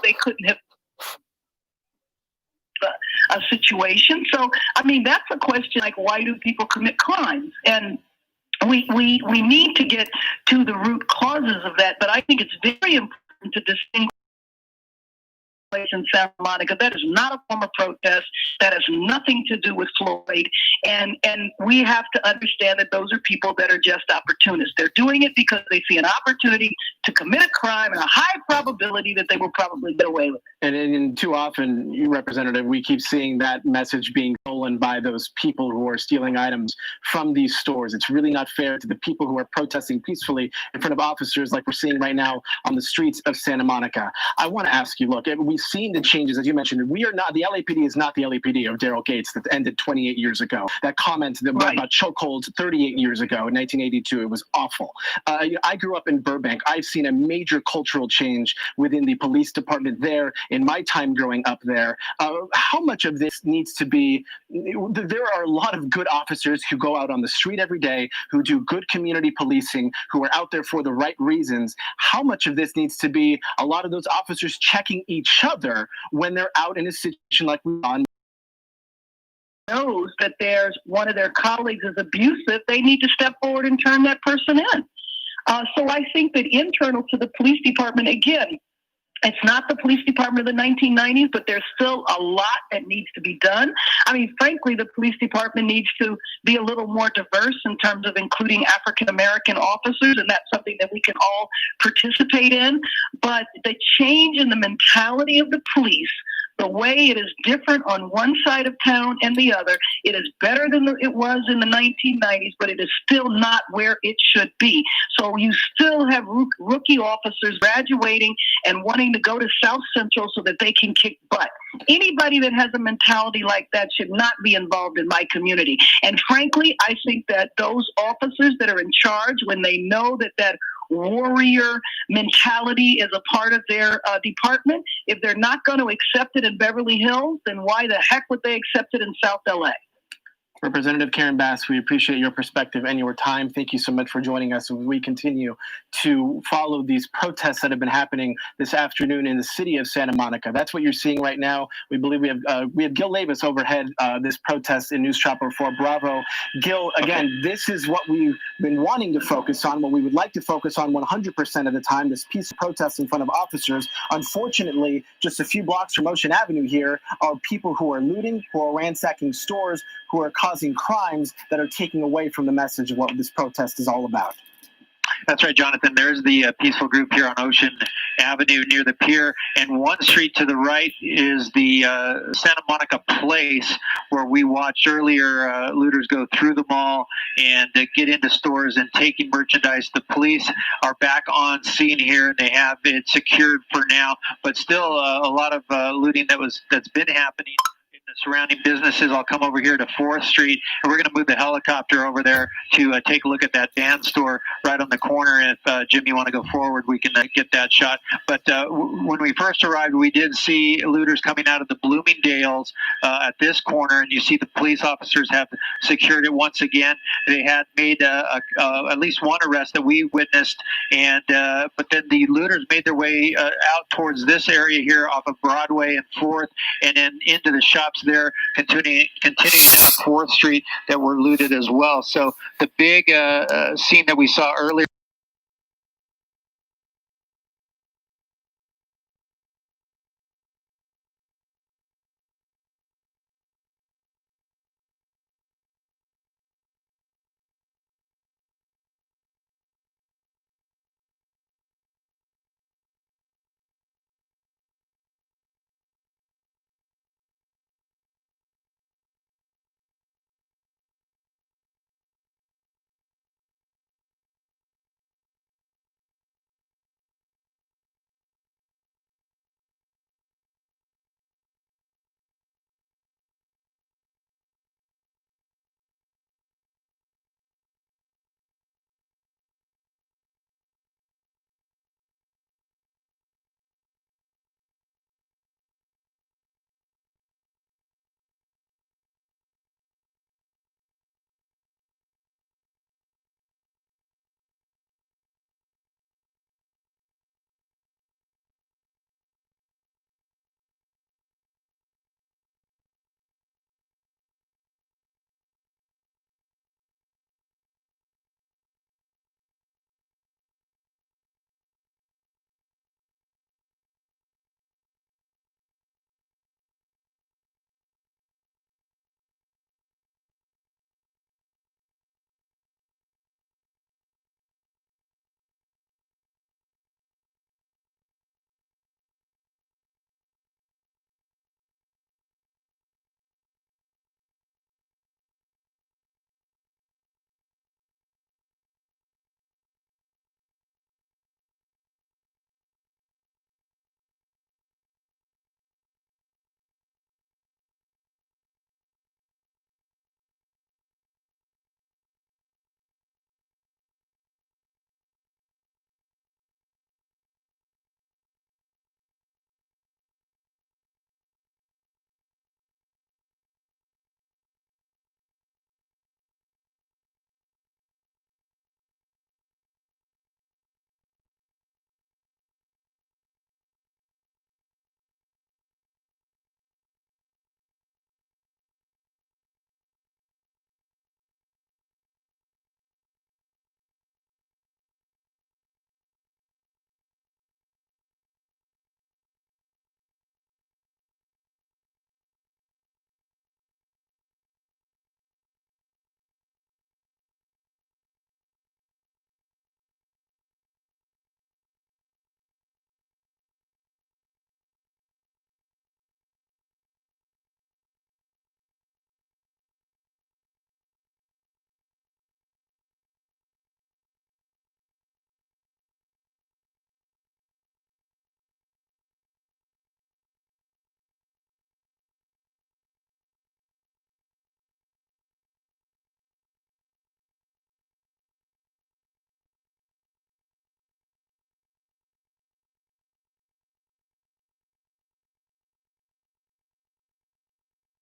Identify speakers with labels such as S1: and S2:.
S1: they couldn't have a situation. So, I mean, that's a question like, why do people commit crimes? And we need to get to the root causes of that. But I think it's very important to distinguish in Santa Monica. That is not a form of protest. That has nothing to do with Floyd. And we have to understand that those are people that are just opportunists. They're doing it because they see an opportunity to commit a crime and a high probability that they will probably get away with it.
S2: And too often, you Representative, we keep seeing that message being stolen by those people who are stealing items from these stores. It's really not fair to the people who are protesting peacefully in front of officers like we're seeing right now on the streets of Santa Monica. I want to ask you, look, we've seen the changes, as you mentioned. We are not, the LAPD is not the LAPD of Daryl Gates that ended 28 years ago. That comment about chokeholds 38 years ago in 1982, it was awful. I grew up in Burbank. I've seen a major cultural change within the police department there in my time growing up there. How much of this needs to be, there are a lot of good officers who go out on the street every day, who do good community policing, who are out there for the right reasons. How much of this needs to be a lot of those officers checking each other when they're out in a situation like we saw?
S1: Knows that there's one of their colleagues is abusive, they need to step forward and turn that person in. So I think that internal to the police department, again, it's not the police department of the 1990s, but there's still a lot that needs to be done. I mean, frankly, the police department needs to be a little more diverse in terms of including African-American officers, and that's something that we can all participate in. But the change in the mentality of the police, the way it is different on one side of town and the other, it is better than it was in the 1990s, but it is still not where it should be. So you still have rookie officers graduating and wanting to go to South Central so that they can kick butt. Anybody that has a mentality like that should not be involved in my community. And frankly, I think that those officers that are in charge, when they know that that warrior mentality is a part of their department, if they're not going to accept it in Beverly Hills, then why the heck would they accept it in South LA?
S2: Representative Karen Bass, we appreciate your perspective and your time. Thank you so much for joining us. We continue to follow these protests that have been happening this afternoon in the city of Santa Monica. That's what you're seeing right now. We believe we have Gil Davis overhead this protest in News Chopper 4 Bravo. Gil, again, this is what we've been wanting to focus on, what we would like to focus on 100% of the time, this peaceful protest in front of officers. Unfortunately, just a few blocks from Ocean Avenue here are people who are looting, who are ransacking stores, who are causing crimes that are taking away from the message of what this protest is all about.
S3: That's right, Jonathan. There's the peaceful group here on Ocean Avenue near the pier, and one street to the right is the Santa Monica Place, where we watched earlier looters go through the mall and get into stores and taking merchandise. The police are back on scene here, and they have it secured for now, but still a lot of looting that's been happening the surrounding businesses. I'll come over here to 4th Street, and we're going to move the helicopter over there to take a look at that band store right on the corner. And if, Jim, you want to go forward, we can get that shot. But when we first arrived, we did see looters coming out of the Bloomingdale's at this corner, and you see the police officers have secured it once again. They had made at least one arrest that we witnessed, and but then the looters made their way out towards this area here off of Broadway and 4th, and then into the shops there, continuing down 4th Street that were looted as well. So the big scene that we saw earlier